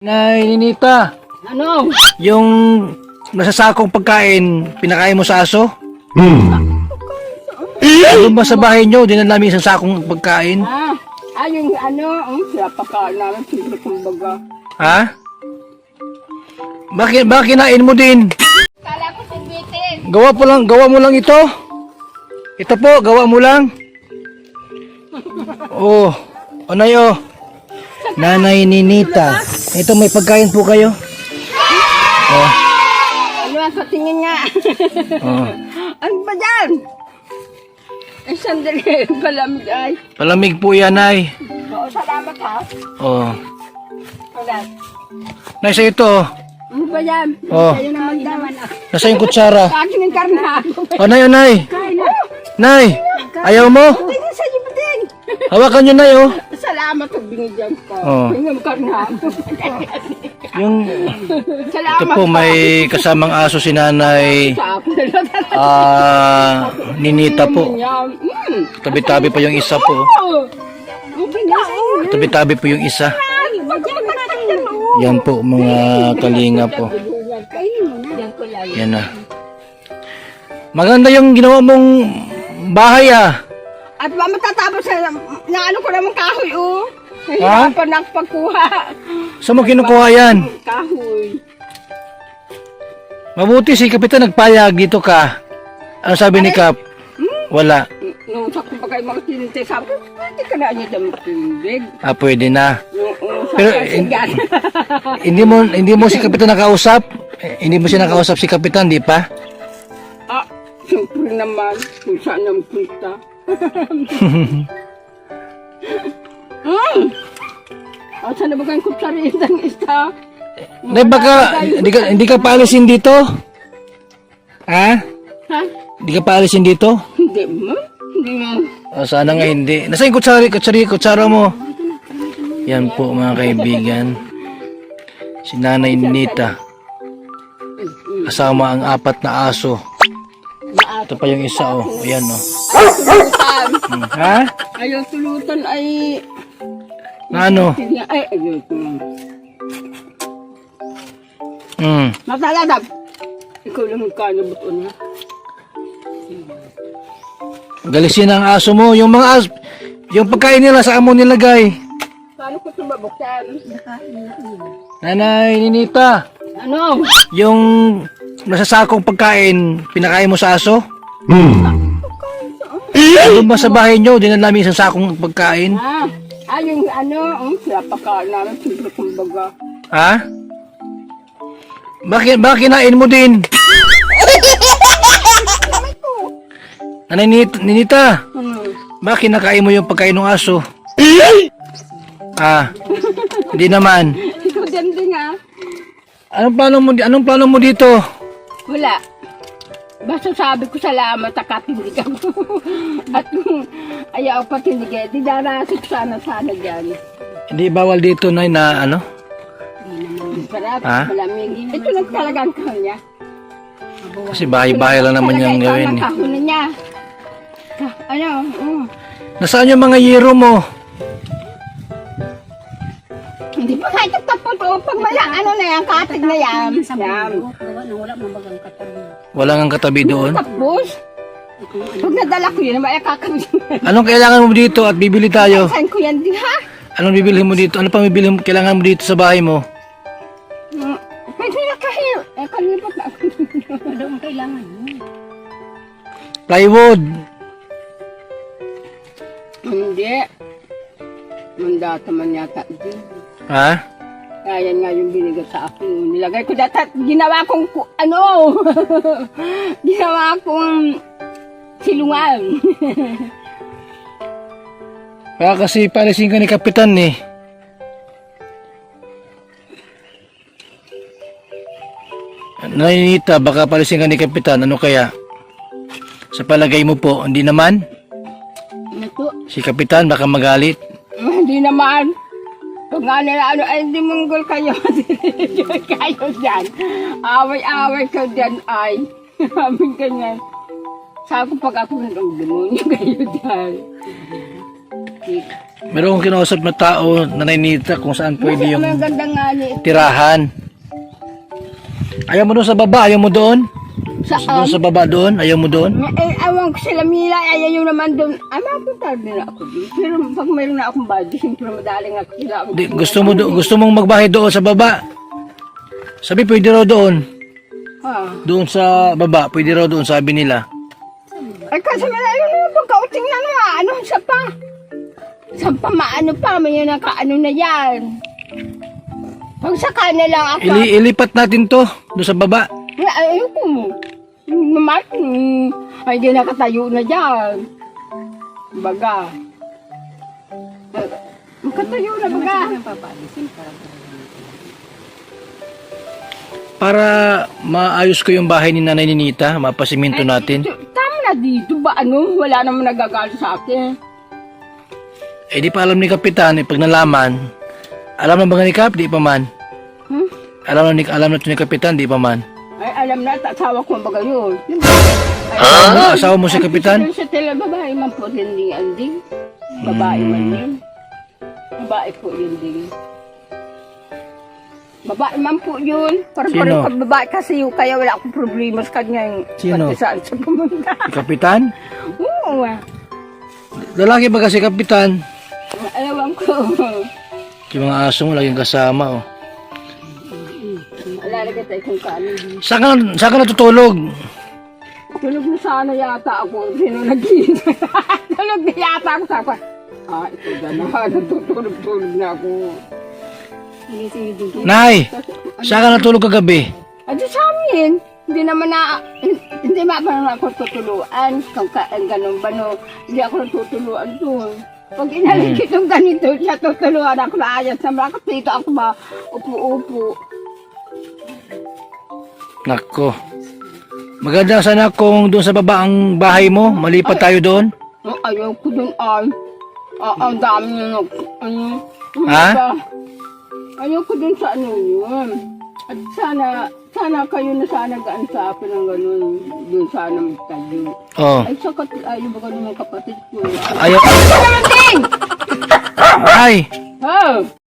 Nay Ninita, Ano? yung nasasakong pagkain, pinakain mo sa aso? Doon ba sa bahay nyo, dinala namin isang sakong pagkain? Yung ano, pinapakain namin, siyempre kumbaga. Ha? Bakit kinain mo din? Kala ko sigbitin. Gawa mo lang ito? Ito po, gawa mo lang? Oh, Onay oh. Nanay Ninita. Ito may pagkain po kayo. Oh. Ano sa tingin nga? Oh. Ano ba dyan? Ay, sandali. Palamig ay. Palamig po yan, Nay. Oo, salamat ha. Oh. Wala. Nay, sa ito oh. Ano ba yan? Oh. Kayo naman daman ako. Nasa yung kutsara. Sa akin yung karnahan. Oh, Nay, oh, Nay. Nay, ayaw mo? Tingin sa ibating. Hawakan nyo, Nay, oh. Salamat pag binigyan ko. Oh. Tingin mo karnahan. Yung, Salamat ito po, may kasamang aso si Nanay sa akin. Ninita po. Tabi-tabi pa yung isa po. Tabi-tabi po yung isa. Yan po, mga kalinga po. Yan na. Maganda yung ginawa mong bahay ah. At ba matatapos na ano ko naman kahoy oh. Ha? Hirapan na ako pagkuha. Saan mo kinukuha yan? Kahoy. Mabuti si Kapitan nagpayag dito ka. Ano sabi ni Kap? Wala. Nung sa kumbaga yung mga tinintay, sabi ko, pwede ka na niya dyan matindig. Ah, pwede na. Sa Pero, kasigan. Hindi mo si Kapitan nakausap? Hindi mo siya nakausap si Kapitan, di pa? Siyempre naman, kung saan ang punta. Saan na ba kayong kupsaritan isa? Nay, baka hindi ka paalisin dito? Ha? Ha? Hindi ka paalisin dito? Hindi mo? Hindi mo. Oh, sana nga hindi. Nasa yung kutsara mo? Yan po mga kaibigan. Si Nanay Ninita. Kasama ang 4 na aso. Ito pa yung isa oh. Ayan oh. Ha? Ayaw tulutan ay... Na ano? Ay, ayaw tulutan. Masaladab. Ikaw lang magkanabuto na. Galisin ang aso mo. Yung mga aso, yung pagkain nila saan mo nilagay? Paano ko ito mabuksan? Nanay Ninita. Ano? Yung nasasakong pagkain, pinakain mo sa aso? Doon ba sa bahay nyo, dinala namin isang sakong pagkain? Yung ano, pinapakain namin, siyempre kumbaga. Ha? Bakit kinain mo din? Nanay Ninita, bakit nakain mo yung pagkain ng aso? Hindi naman. Ikaw din nga. Anong plano mo dito? Wala. Basta sabi ko salamat at katindigan ko. At kung ayaw patindigan, di darasik sana dyan. Hindi bawal dito na ano? Sarap, Ha? malamig. Ito lang talaga ang kanya. Kasi bahay-bahay lang naman yung gawin eh. Ano niya? Ano? Nasaan yung mga yero mo? Hindi pa kahit tapos pag mala, ano na yan, katig na yan. Yan. Wala nang katabi doon. Tapos, pag nadala ko yun, may kakabit. Anong kailangan mo dito at bibili tayo? Saan ko yan din ha? Anong bibili mo dito? Ano pang kailangan mo dito sa bahay mo? Pwede na kahil. Kalipat na ako. Ano ang kailangan mo? Plywood. Hindi. Mandata man yata din. Ha? Kaya nga yung binigay sa akin. Nilagay ko data. Ginawa kong ginawa kong silungan. Kaya kasi palisin ka ni Kapitan eh. Naninita, baka palisin ka ni Kapitan. Ano kaya? Sa palagay mo po, hindi naman? Ito. Si Kapitan baka magalit. Hindi naman. Pag nga nila ay hindi munggol kayo. Kayo dyan. Away-away ka dyan ay. Sabi ganyan. Sabi ko pag ako ng demonyo kayo dyan. sakit. Meron akong kinausap na tao na naninita kung saan pwede yung Ang ganda nga ni tirahan. Ayaw mo doon sa baba, ayaw mo doon? Doon saan? sa baba doon, ayaw mo doon? Eh, awang ko sila Mila, ayaw yung naman doon. Ay, mapunta din ako doon. Pero pag mayroon na akong budget, siyempre madaling ako sila. Gusto mong magbahay doon sa baba? Sabi, pwede raw doon. Ha? Doon sa baba, pwede raw doon, sabi nila. Ay, kasi malayo na pagkauting na nga. Ano, sa pa? Sa pa, maano pa, may nakaano na yan. Pag saka na lang ako. Ilipat natin to, doon sa baba. Ay, ayoko mo. Naman, ay, di nakatayo na dyan. Baga. Makatayo na baga. Para maayos ko yung bahay ni Nanay Ninita, mapasiminto natin. Tama na dito ba? Ano? Wala naman nagagalit sa akin. Eh di pa alam ni Kapitan, eh, pag nalaman, alam na ba ni Kap? Di pa man. Hmm? Alam na to ni Kapitan, di pa man. Ay, alam na, asawa ko ang baga yun. Asawa mo si Kapitan? Sa tela, babae man po din din. Babae man din. Babae po yun din. Babae man po yun. Parang babae kasi yung kaya wala akong problema sa kanya yung Sino? pati saan siya pumunta. Si Kapitan? Oo. Lalaki ba kasi Kapitan? Alawan ko. Yung mga aso mo laging kasama, oh. Alalagay tayo kung kaano. Saan ka natutulog? Tulog na sana yata ako. Sino nag-iin? Tulog na yata ako. Sabi ko, ito gano'n. Natutulog-tulog na ako. Nay, saan ka natulog kagabi? Adi sa amin. Hindi naman hindi naman ako tutuluan. Kung gano'n ba no, hindi ako natutuluan doon. Pag inalikit yung ganito, siya tutuluan ako na ayos. Naman ako dito ako upo-upo. Nako. Maganda sana kung doon sa baba ang bahay mo, malipat tayo doon. Ayaw ko doon ay. Ang dami nyo Ha? Ayaw ko doon sa ano yun. At sana kayo na sana gaan sa akin ng gano'n. Doon sana magtayo. Oh. Ay, ayaw ba ganun ng kapatid ko? Ayaw. Ay, naman din! Ay, Oh!